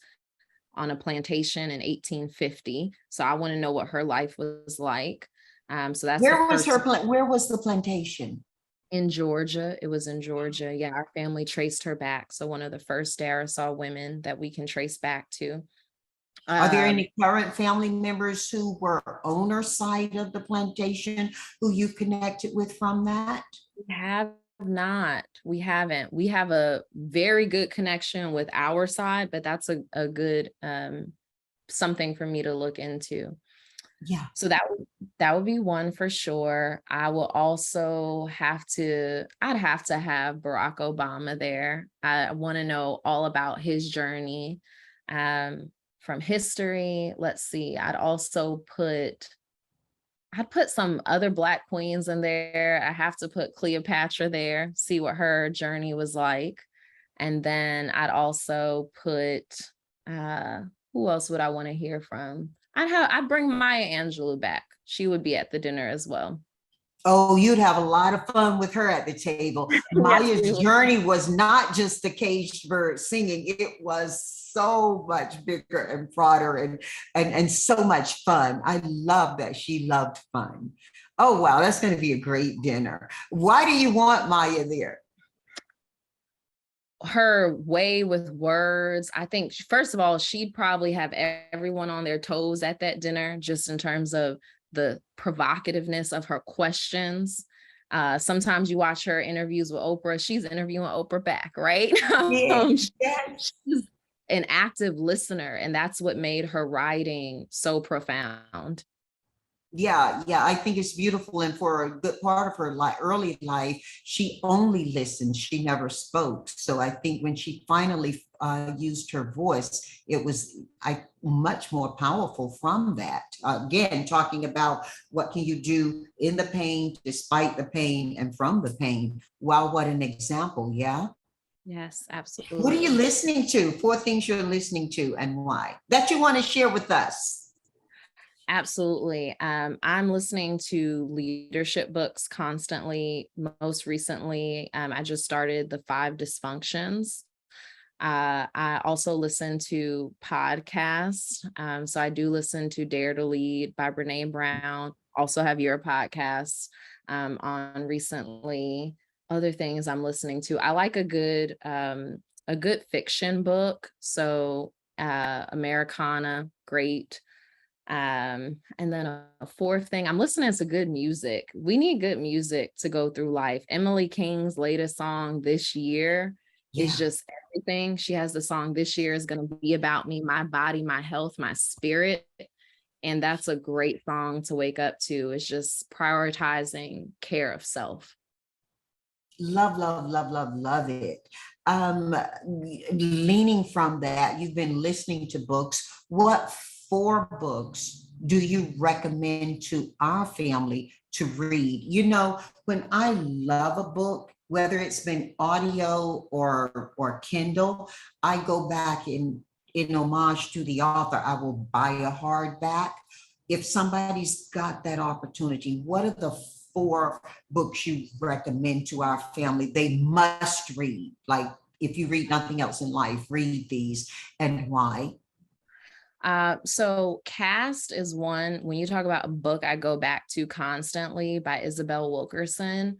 on a plantation in 1850. So I want to know what her life was like. So that's the first. Where was the plantation? In Georgia. It was in Georgia. Yeah, our family traced her back. So one of the first Darrisaw women that we can trace back to. Are there any current family members who were owner side of the plantation who you've connected with from that? We have not. We haven't. We have a very good connection with our side, but that's a good something for me to look into. Yeah. So that would be one for sure. I will also I'd have to have Barack Obama there. I want to know all about his journey from history. Let's see. I'd put some other Black queens in there. I have to put Cleopatra there, see what her journey was like. And then I'd also put, who else would I want to hear from? I'd bring Maya Angelou back. She would be at the dinner as well. Oh, you'd have a lot of fun with her at the table. Maya's journey was not just the caged bird singing. It was so much bigger and broader and so much fun. I love that she loved fun. Oh, wow, that's going to be a great dinner. Why do you want Maya there? Her way with words. I think, first of all, she'd probably have everyone on their toes at that dinner, just in terms of the provocativeness of her questions. Sometimes you watch her interviews with Oprah, she's interviewing Oprah back, right? Yes. She's an active listener, and that's what made her writing so profound. Yeah, I think it's beautiful. And for a good part of her early life, she only listened. She never spoke. So I think when she finally used her voice, it was much more powerful from that. Again, talking about what can you do in the pain, despite the pain, and from the pain. Wow, what an example. Yeah. Yes, absolutely. What are you listening to? 4 things you're listening to and why that you want to share with us? Absolutely. I'm listening to leadership books constantly. Most recently, I just started The 5 Dysfunctions. I also listen to podcasts. So I do listen to Dare to Lead by Brene Brown. Also have your podcasts on recently. Other things I'm listening to. I like a good fiction book. So Americana, great. And then a 4th thing, I'm listening to good music. We need good music to go through life. Emily King's latest song this year is just everything. She has the song This Year Is Going to Be About Me, My Body, My Health, My Spirit. And that's a great song to wake up to. It's just prioritizing care of self. Love it. Leaning from that, you've been listening to books. What 4 books do you recommend to our family to read? You know, when I love a book, whether it's been audio or Kindle, I go back in homage to the author. I will buy a hardback. If somebody's got that opportunity, what are the 4 books you recommend to our family they must read? Like, if you read nothing else in life, read these, and why? So Caste is one. When you talk about a book I go back to constantly, by Isabel Wilkerson.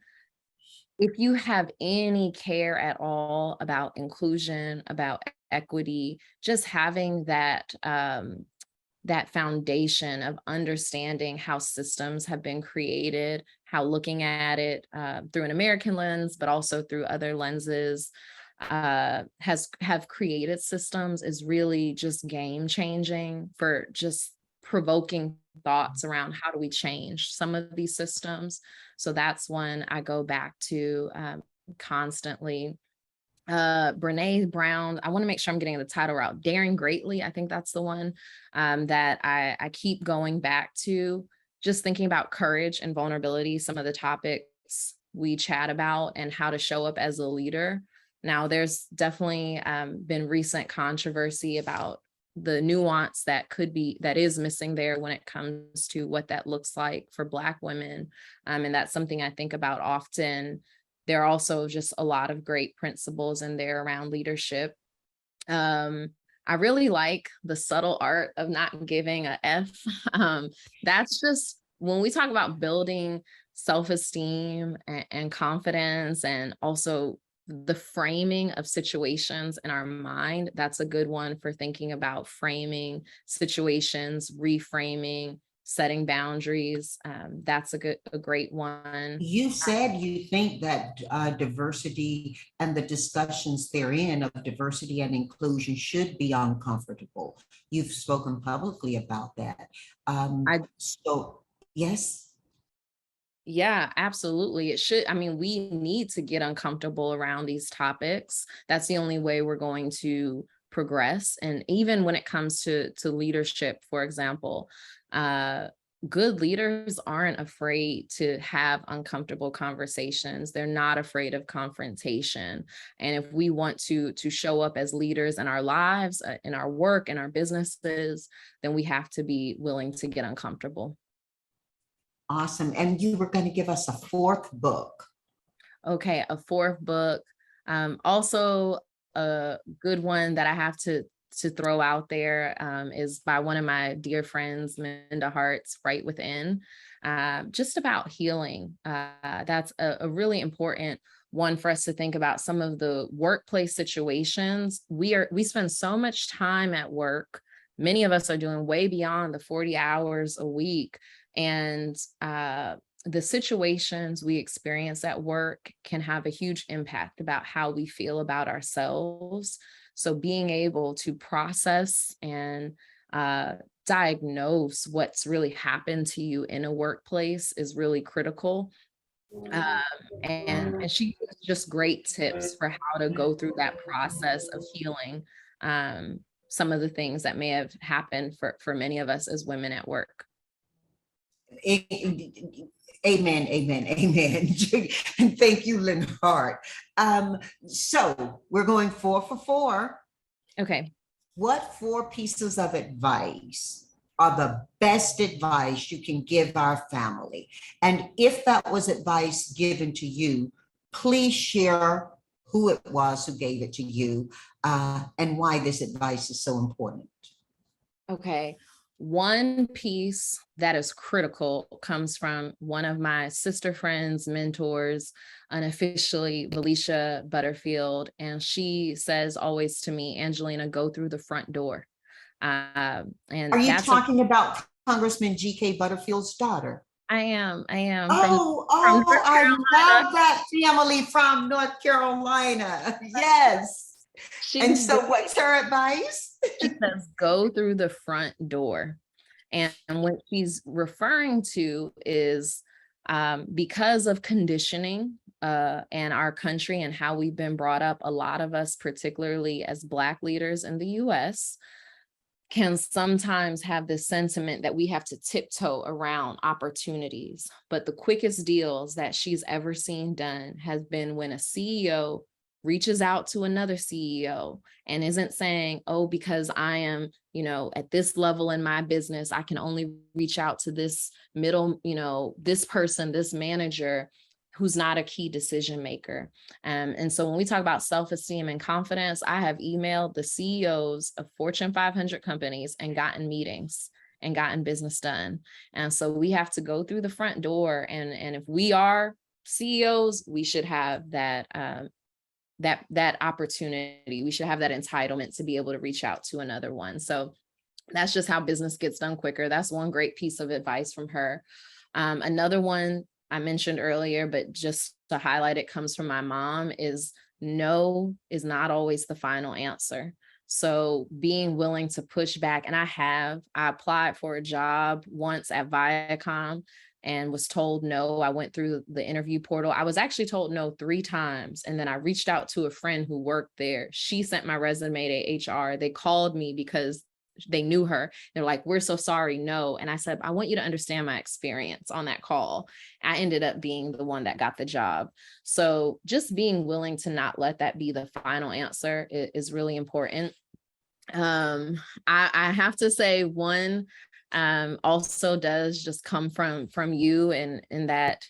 If you have any care at all about inclusion, about equity, just having that that foundation of understanding how systems have been created, how looking at it through an American lens, but also through other lenses, have created systems, is really just game changing for just provoking thoughts around how do we change some of these systems. So that's one I go back to constantly. Brene Brown, I want to make sure I'm getting the title right. Daring Greatly, I think that's the one that I keep going back to, just thinking about courage and vulnerability, some of the topics we chat about, and how to show up as a leader. Now, there's definitely been recent controversy about the nuance that is missing there when it comes to what that looks like for Black women. And that's something I think about often. There are also just a lot of great principles in there around leadership. I really like the subtle art of not giving a F. That's just when we talk about building self-esteem and confidence, and also the framing of situations in our mind. That's a good one for thinking about framing situations, reframing, setting boundaries. That's a great one. You said you think that diversity and the discussions therein of diversity and inclusion should be uncomfortable. You've spoken publicly about that. I So, yes. Yeah, absolutely. It should. I mean, we need to get uncomfortable around these topics. That's the only way we're going to progress. And even when it comes to leadership, for example, uh, good leaders aren't afraid to have uncomfortable conversations. They're not afraid of confrontation. And if we want to show up as leaders in our lives, in our work, in our businesses, then we have to be willing to get uncomfortable. Awesome. And you were going to give us a fourth book. Okay, a fourth book. Also a good one that I have to throw out there is by one of my dear friends, Minda Hart's Right Within, just about healing. That's a really important one for us to think about. Some of the workplace situations. We spend so much time at work. Many of us are doing way beyond the 40 hours a week. And the situations we experience at work can have a huge impact about how we feel about ourselves. So being able to process and diagnose what's really happened to you in a workplace is really critical. And she gives just great tips for how to go through that process of healing some of the things that may have happened for many of us as women at work. Amen, amen, amen. And thank you, Lynn Hart. So we're going 4 for 4. Okay. What 4 pieces of advice are the best advice you can give our family? And if that was advice given to you, please share who it was who gave it to you and why this advice is so important. Okay. One piece that is critical comes from one of my sister friends, mentors, unofficially, Felicia Butterfield. And she says always to me, Angelina, go through the front door. And are you that's talking about Congressman G.K. Butterfield's daughter? I am Oh, from North I Carolina. love that family from North Carolina. Yes. And so what's her advice? She says, go through the front door. And what she's referring to is because of conditioning and our country and how we've been brought up, a lot of us, particularly as Black leaders in the US, can sometimes have this sentiment that we have to tiptoe around opportunities. But the quickest deals that she's ever seen done has been when a CEO reaches out to another CEO and isn't saying, oh, because I am, at this level in my business, I can only reach out to this middle, this person, this manager who's not a key decision maker. And so when we talk about self-esteem and confidence, I have emailed the CEOs of Fortune 500 companies and gotten meetings and gotten business done. And so we have to go through the front door. And if we are CEOs, we should have that that opportunity. We should have that entitlement to be able to reach out to another one. So that's just how business gets done quicker. That's one great piece of advice from her. Another one I mentioned earlier, but just to highlight it, comes from my mom, is no is not always the final answer. So being willing to push back. And I applied for a job once at Viacom and was told no. I went through the interview portal. I was actually told no 3 times. And then I reached out to a friend who worked there. She sent my resume to HR. They called me because they knew her. They're like, we're so sorry, no. And I said, I want you to understand my experience on that call. I ended up being the one that got the job. So just being willing to not let that be the final answer is really important. I have to say one also does just come from you, and in that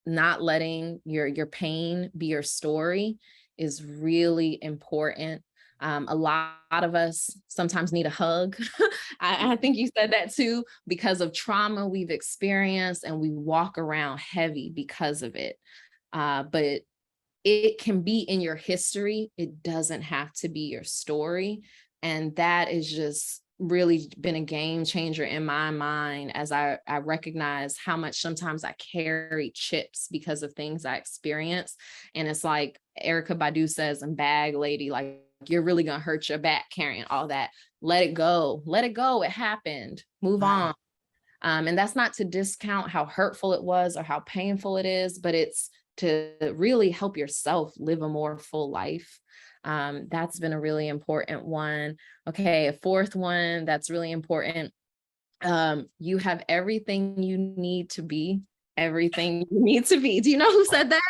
not letting your pain be your story is really important. A lot of us sometimes need a hug. I think you said that too, because of trauma we've experienced, and we walk around heavy because of it. But it can be in your history. It doesn't have to be your story. And that is just really been a game changer in my mind, as I recognize how much sometimes I carry chips because of things I experience. And it's like Erica Badu says in Bag Lady, like, you're really going to hurt your back carrying all that. Let it go. Let it go. It happened. Move on. And that's not to discount how hurtful it was or how painful it is, but it's to really help yourself live a more full life. That's been a really important one. Okay, a fourth one that's really important. You have everything you need to be everything you need to be. Do you know who said that?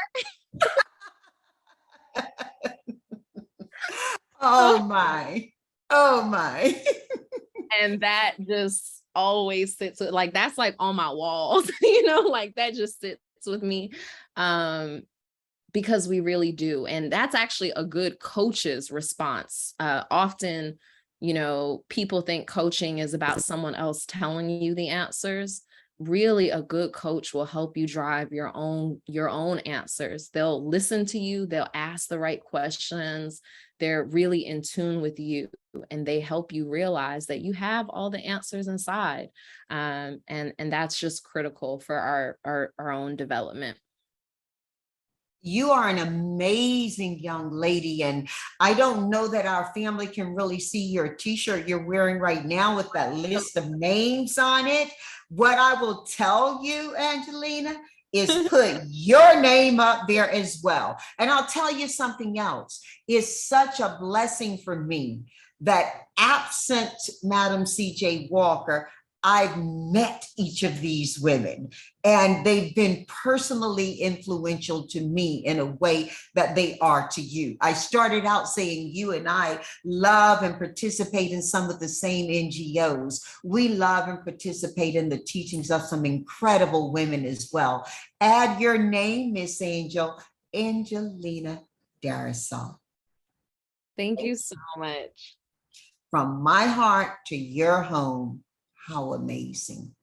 Oh my. Oh my. And that just always sits with, like, that's like on my walls, you know, like that just sits with me. Because we really do. And that's actually a good coach's response. Often, you know, people think coaching is about someone else telling you the answers. Really, a good coach will help you drive your own answers. They'll listen to you, they'll ask the right questions. They're really in tune with you, and they help you realize that you have all the answers inside. And that's just critical for our own development. You are an amazing young lady, and I don't know that our family can really see your t-shirt you're wearing right now with that list of names on it. What I will tell you, Angelina, is put your name up there as well. And I'll tell you something else. It's such a blessing for me that, absent Madam C.J. Walker, I've met each of these women, and they've been personally influential to me in a way that they are to you. I started out saying you and I love and participate in some of the same NGOs. We love and participate in the teachings of some incredible women as well. Add your name, Miss Angel, Angelina Darrisaw. Thank you so much. From my heart to your home. How amazing.